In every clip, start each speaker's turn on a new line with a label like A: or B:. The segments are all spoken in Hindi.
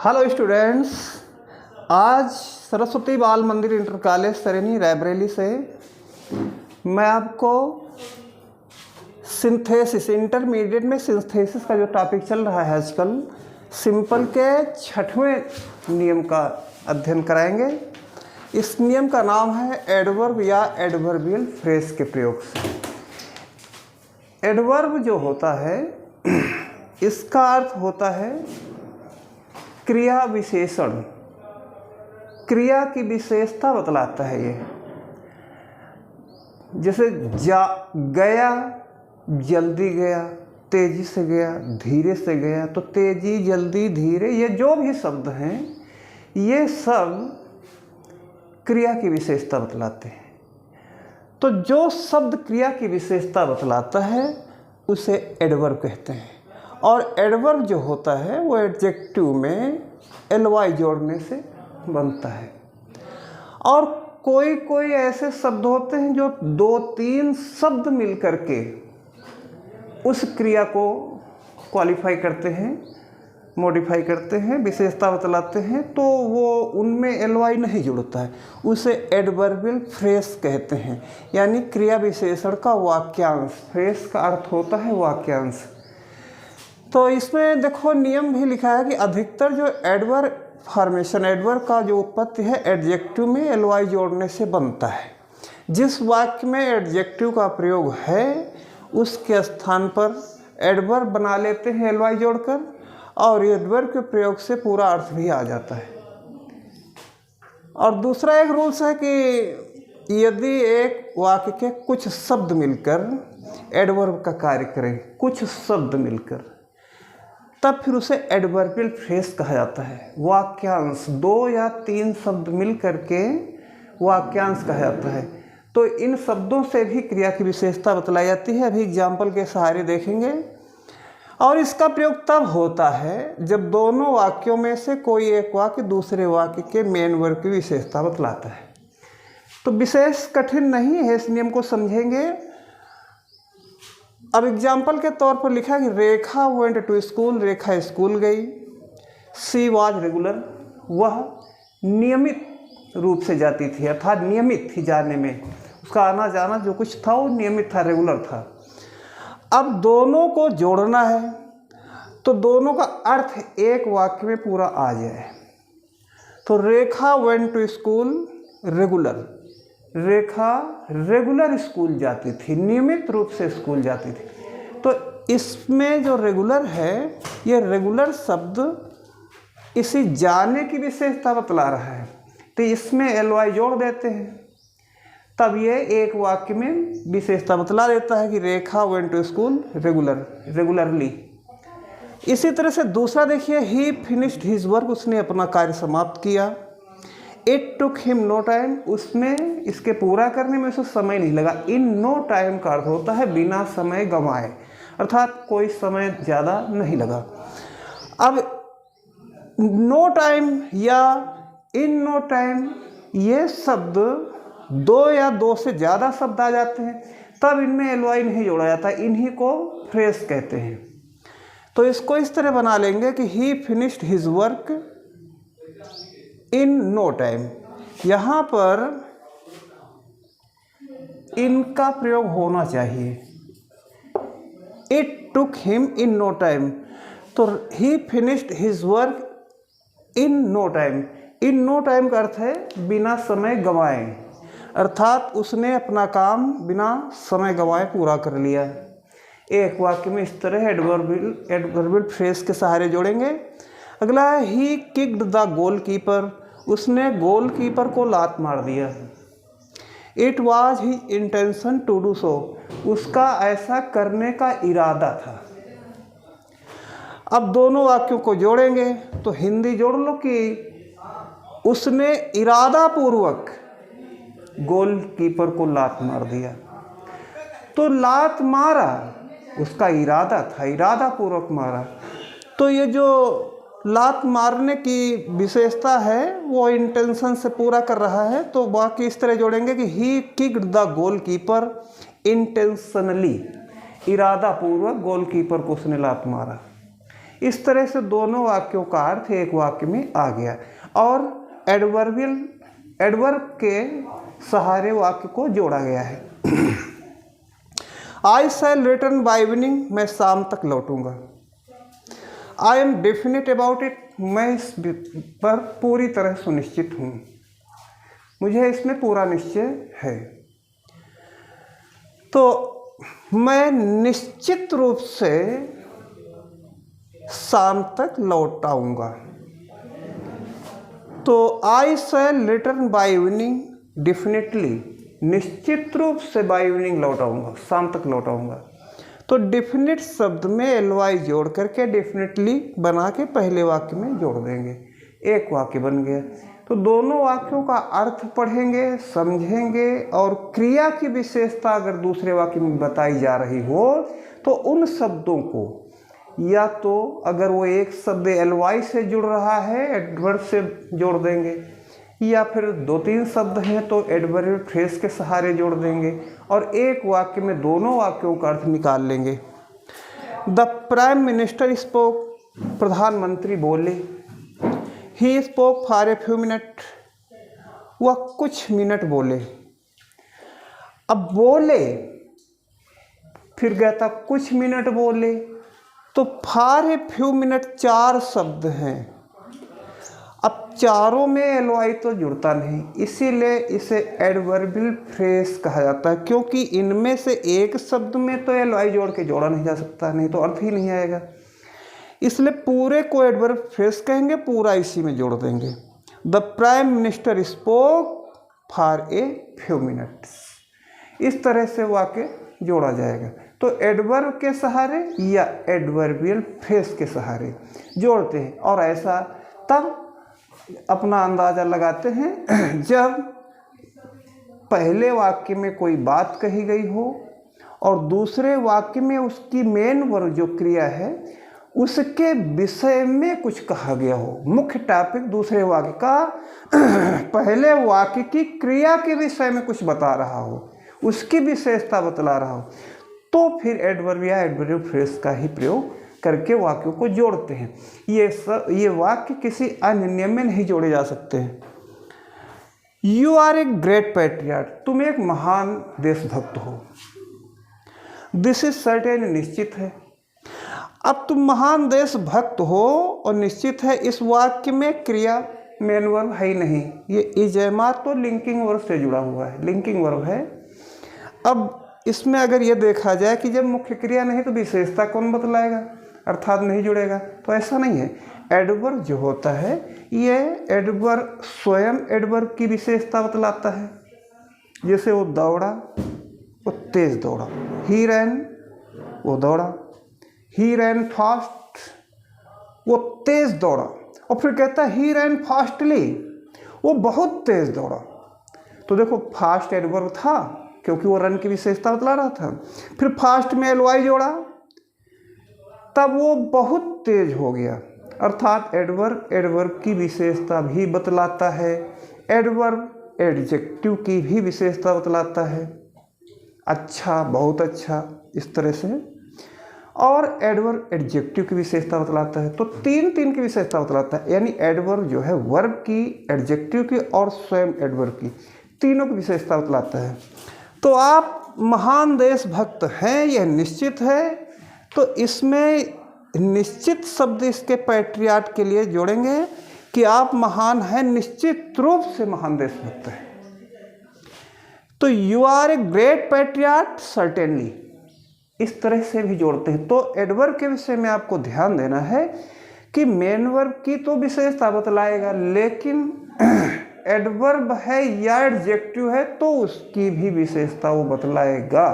A: हेलो स्टूडेंट्स, आज सरस्वती बाल मंदिर इंटर कॉलेज सरेनी रायबरेली से मैं आपको सिंथेसिस इंटरमीडिएट में सिंथेसिस का जो टॉपिक चल रहा है आजकल, सिंपल के 6वें नियम का अध्ययन कराएंगे। इस नियम का नाम है एडवर्ब या एडवर्बियल फ्रेज के प्रयोग से। एडवर्ब जो होता है इसका अर्थ होता है क्रिया विशेषण, क्रिया की विशेषता बतलाता है ये। जैसे गया, जल्दी गया, तेजी से गया, धीरे से गया, तो तेजी, जल्दी, धीरे, ये जो भी शब्द हैं ये सब क्रिया की विशेषता बतलाते हैं। तो जो शब्द क्रिया की विशेषता बतलाता है उसे एडवर्ब कहते हैं। और एडवर्ब जो होता है वो एडजेक्टिव में एलवाई जोड़ने से बनता है। और कोई कोई ऐसे शब्द होते हैं जो 2-3 शब्द मिलकर के उस क्रिया को क्वालिफाई करते हैं, मॉडिफाई करते हैं, विशेषता बतलाते हैं, तो वो उनमें एलवाई नहीं जुड़ता है, उसे एडवर्बियल फ्रेज कहते हैं। यानी क्रिया विशेषण का वाक्यांश। फ्रेज का अर्थ होता है वाक्यांश। तो इसमें देखो नियम भी लिखा है कि अधिकतर जो एडवर्ब फॉर्मेशन, एडवर्ब का जो उत्पत्ति है एडजेक्टिव में एलवाई जोड़ने से बनता है। जिस वाक्य में एडजेक्टिव का प्रयोग है उसके स्थान पर एडवर्ब बना लेते हैं एलवाई जोड़कर, और एडवर्ब के प्रयोग से पूरा अर्थ भी आ जाता है। और दूसरा एक रूल्स है कि यदि एक वाक्य के कुछ शब्द मिलकर एडवर्ब का कार्य करें, कुछ शब्द मिलकर, तब फिर उसे एडवर्बियल फ्रेज कहा जाता है। वाक्यांश 2 या 3 शब्द मिल करके वाक्यांश कहा जाता है। तो इन शब्दों से भी क्रिया की विशेषता बतलाई जाती है। अभी एग्जाम्पल के सहारे देखेंगे। और इसका प्रयोग तब होता है जब दोनों वाक्यों में से कोई एक वाक्य दूसरे वाक्य के मेन वर्ब की विशेषता बतलाता है। तो विशेष कठिन नहीं है, इस नियम को समझेंगे। अब एग्जाम्पल के तौर पर लिखा कि Rekha went to school, Rekha school गई। सी वाज रेगुलर, वह नियमित रूप से जाती थी, अर्थात नियमित थी जाने में, उसका आना जाना जो कुछ था वो नियमित था, रेगुलर था। अब दोनों को जोड़ना है तो दोनों का अर्थ एक वाक्य में पूरा आ जाए। तो Rekha went to school regular, Rekha regular school जाती थी, नियमित रूप से स्कूल जाती थी। तो इसमें जो रेगुलर है, ये रेगुलर शब्द इसी जाने की विशेषता बतला रहा है, तो इसमें एलवाई जोड़ देते हैं, तब ये एक वाक्य में विशेषता बतला देता है कि Rekha went to school regular, regularly. इसी तरह से दूसरा देखिए, ही फिनिश्ड हिज वर्क, उसने अपना कार्य समाप्त किया। It took him no time, उसमें इसके पूरा करने में उसे समय नहीं लगा। इन नो टाइम का अर्थ होता है बिना समय गंवाए, अर्थात कोई समय ज़्यादा नहीं लगा। अब नो टाइम या इन नो टाइम, ये शब्द 2 या 2 से ज़्यादा शब्द आ जाते हैं, तब इनमें एलवाई नहीं जोड़ा जाता, इन्हीं को फ्रेज कहते हैं। तो इसको इस तरह बना लेंगे कि he finished his work in no time. यहाँ पर इनका प्रयोग होना चाहिए, it took him in no time. तो he finished his work in no time, in no time का अर्थ है बिना समय गंवाए, अर्थात उसने अपना काम बिना समय गंवाए पूरा कर लिया। एक वाक्य में इस तरह एडवर्बियल फ्रेज के सहारे जोड़ेंगे। अगला है ही किक्ड द गोलकीपर, उसने गोलकीपर को लात मार दिया। It was his intention to do so, उसका ऐसा करने का इरादा था। अब दोनों वाक्यों को जोड़ेंगे तो हिंदी जोड़ लो कि उसने इरादा पूर्वक गोलकीपर को लात मार दिया। तो लात मारा उसका इरादा था, इरादा पूर्वक मारा। तो ये जो लात मारने की विशेषता है वो इंटेंशन से पूरा कर रहा है। तो बाकी इस तरह जोड़ेंगे कि ही किक्ड द गोलकीपर इंटेंशनली, इरादा पूर्वक गोलकीपर को उसने लात मारा। इस तरह से दोनों वाक्यों का अर्थ एक वाक्य में आ गया और एडवर्ब के सहारे वाक्य को जोड़ा गया है। आई शैल रिटर्न बाय इवनिंग, मैं शाम तक लौटूंगा। I am definite about it, मैं इस पर पूरी तरह सुनिश्चित हूँ, मुझे इसमें पूरा निश्चय है। तो मैं निश्चित रूप से शाम तक लौट आऊँगा। तो आई शैल रिटर्न बाय इवनिंग, डेफिनेटली, निश्चित रूप से बाय इवनिंग लौट आऊँगा, शाम तक लौट आऊँगा। तो डेफिनेट शब्द में एलवाई जोड़ करके डेफिनेटली बना के पहले वाक्य में जोड़ देंगे, एक वाक्य बन गया। तो दोनों वाक्यों का अर्थ पढ़ेंगे, समझेंगे और क्रिया की विशेषता अगर दूसरे वाक्य में बताई जा रही हो तो उन शब्दों को या तो अगर वो एक शब्द एलवाई से जुड़ रहा है एडवर्ब से जोड़ देंगे, या फिर 2-3 शब्द हैं तो एडवर्ब फ्रेज के सहारे जोड़ देंगे और एक वाक्य में दोनों वाक्यों का अर्थ निकाल लेंगे। द प्राइम मिनिस्टर स्पोक, प्रधानमंत्री बोले। He spoke for a few minute, वह कुछ मिनट बोले। अब बोले फिर गया था कुछ मिनट बोले, तो फॉर ए फ्यू मिनट 4 शब्द हैं। अब चारों में एलवाई तो जुड़ता नहीं, इसीलिए इसे एडवर्बियल फ्रेज कहा जाता है, क्योंकि इनमें से एक शब्द में तो एलवाई जोड़ के जोड़ा नहीं जा सकता, नहीं तो अर्थ ही नहीं आएगा। इसलिए पूरे को एडवर्ब फ्रेज कहेंगे, पूरा इसी में जोड़ देंगे। The prime minister spoke for a few minutes, इस तरह से वाक्य जोड़ा जाएगा। तो एडवर्ब के सहारे या एडवर्बियल फ्रेज के सहारे जोड़ते हैं और ऐसा तब अपना अंदाज़ा लगाते हैं जब पहले वाक्य में कोई बात कही गई हो और दूसरे वाक्य में उसकी मेन वर्ब जो क्रिया है उसके विषय में कुछ कहा गया हो। मुख्य टॉपिक दूसरे वाक्य का पहले वाक्य की क्रिया के विषय में कुछ बता रहा हो, उसकी विशेषता बतला रहा हो, तो फिर एडवर्ब या एडवर्बियल फ्रेज का ही प्रयोग करके वाक्यों को जोड़ते हैं। ये वाक्य किसी अन्य नियम में नहीं जोड़े जा सकते हैं। You are a great patriot, तुम एक महान देशभक्त हो। दिस इज सर्टेन, निश्चित है। अब तुम महान देशभक्त हो और निश्चित है, इस वाक्य में क्रिया मेन वर्ब है ही नहीं, ये इजेमा तो लिंकिंग वर्ब से जुड़ा हुआ है, लिंकिंग वर्ब है। अब इसमें अगर ये देखा जाए कि जब मुख्य क्रिया नहीं तो विशेषता कौन बतलाएगा, अर्थात नहीं जुड़ेगा, तो ऐसा नहीं है। एडवर्ब जो होता है ये एडवर्ब स्वयं एडवर्ब की विशेषता बतलाता है। जैसे वो दौड़ा, वो तेज दौड़ा। ही रैन, वो दौड़ा। ही रैन फास्ट, वो तेज दौड़ा। और फिर कहता है ही रैन फास्टली, वो बहुत तेज दौड़ा। तो देखो फास्ट एडवर्ब था क्योंकि वो रन की विशेषता बतला रहा था, फिर फास्ट में एलवाई जोड़ा तब वो बहुत तेज हो गया, अर्थात एडवर्ब की विशेषता भी बतलाता है, एडवर्ब एडजेक्टिव की भी विशेषता बतलाता है। अच्छा, बहुत अच्छा, इस तरह से। और एडवर्ब एडजेक्टिव की विशेषता बतलाता है। तो तीन की विशेषता बतलाता है, यानी एडवर्ब जो है वर्ब की, एडजेक्टिव की और स्वयं एडवर्ब की, तीनों की विशेषता बतलाता है। तो आप महान देशभक्त हैं, यह निश्चित है, तो इसमें निश्चित शब्द इसके पैट्रियट के लिए जोड़ेंगे कि आप महान हैं, निश्चित रूप से महान देशभक्त हैं। तो you are a great patriot certainly, इस तरह से भी जोड़ते हैं। तो एडवर्ब के विषय में आपको ध्यान देना है कि मेन वर्ब की तो विशेषता बतलाएगा, लेकिन एडवर्ब है या एडजेक्टिव है तो उसकी भी विशेषता वो बतलाएगा।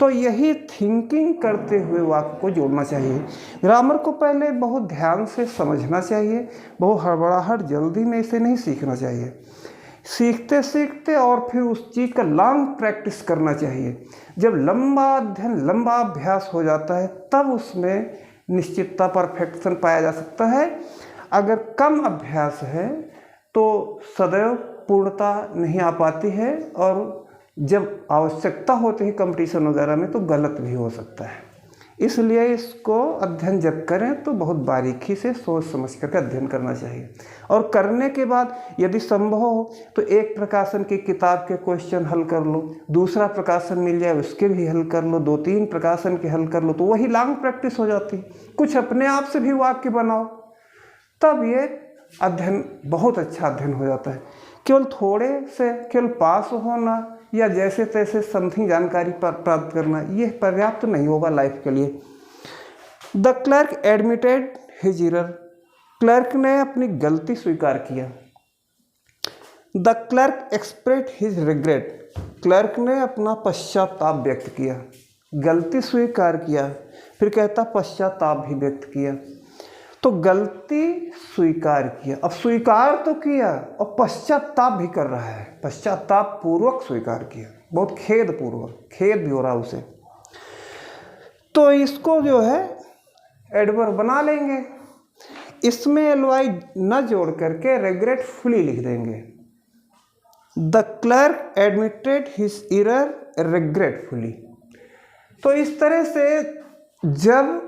A: तो यही थिंकिंग करते हुए वाक्य को जोड़ना चाहिए। ग्रामर को पहले बहुत ध्यान से समझना चाहिए, बहुत हड़बड़ाहट जल्दी में इसे नहीं सीखना चाहिए। सीखते सीखते और फिर उस चीज़ का लॉन्ग प्रैक्टिस करना चाहिए। जब लंबा अध्ययन, लंबा अभ्यास हो जाता है तब उसमें निश्चितता, परफेक्शन पाया जा सकता है। अगर कम अभ्यास है तो सदैव पूर्णता नहीं आ पाती है और जब आवश्यकता होती है कंपटीशन वगैरह में तो गलत भी हो सकता है। इसलिए इसको अध्ययन जब करें तो बहुत बारीकी से सोच समझ कर अध्ययन करना चाहिए। और करने के बाद यदि संभव हो तो एक प्रकाशन की किताब के क्वेश्चन हल कर लो, दूसरा प्रकाशन मिल जाए उसके भी हल कर लो, 2-3 प्रकाशन के हल कर लो, तो वही लॉन्ग प्रैक्टिस हो जाती। कुछ अपने आप से भी वाक्य बनाओ, तब ये अध्ययन बहुत अच्छा अध्ययन हो जाता है। केवल थोड़े से केवल पास होना या जैसे तैसे समथिंग जानकारी प्राप्त करना ये पर्याप्त नहीं होगा लाइफ के लिए। The clerk admitted his error, clerk ने अपनी गलती स्वीकार किया। The clerk expressed his regret, clerk ने अपना पश्चाताप व्यक्त किया। गलती स्वीकार किया, फिर कहता पश्चाताप भी व्यक्त किया। तो गलती स्वीकार किया, अब स्वीकार तो किया और पश्चाताप भी कर रहा है, पश्चाताप पूर्वक स्वीकार किया, बहुत खेद पूर्वक, खेद भी हो रहा उसे। तो इसको जो है एडवर्ब बना लेंगे, इसमें एलवाई न जोड़ करके रिग्रेटफुली लिख देंगे। The clerk admitted his error regretfully. तो इस तरह से जब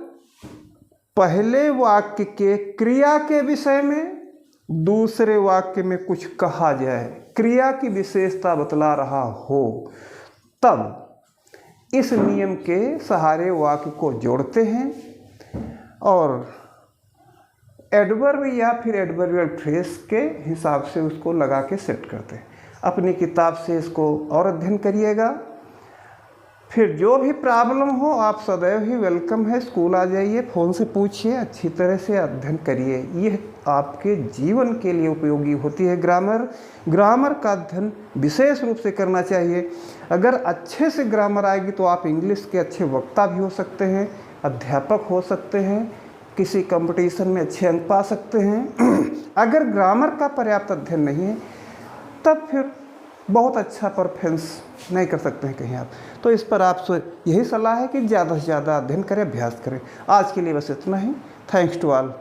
A: पहले वाक्य के क्रिया के विषय में दूसरे वाक्य में कुछ कहा जाए, क्रिया की विशेषता बतला रहा हो, तब इस नियम के सहारे वाक्य को जोड़ते हैं और एडवर्ब या फिर एडवर्बियल फ्रेज के हिसाब से उसको लगा के सेट करते हैं। अपनी किताब से इसको और अध्ययन करिएगा। फिर जो भी प्रॉब्लम हो आप सदैव ही वेलकम है, स्कूल आ जाइए, फ़ोन से पूछिए, अच्छी तरह से अध्ययन करिए। यह आपके जीवन के लिए उपयोगी होती है। ग्रामर का अध्ययन विशेष रूप से करना चाहिए। अगर अच्छे से ग्रामर आएगी तो आप इंग्लिश के अच्छे वक्ता भी हो सकते हैं, अध्यापक हो सकते हैं, किसी कंपटीशन में अच्छे अंक पा सकते हैं। अगर ग्रामर का पर्याप्त अध्ययन नहीं है तब फिर बहुत अच्छा परफॉर्मेंस नहीं कर सकते हैं कहीं आप। तो इस पर आपसे यही सलाह है कि ज़्यादा से ज़्यादा अध्ययन करें, अभ्यास करें। आज के लिए बस इतना ही। Thanks to all.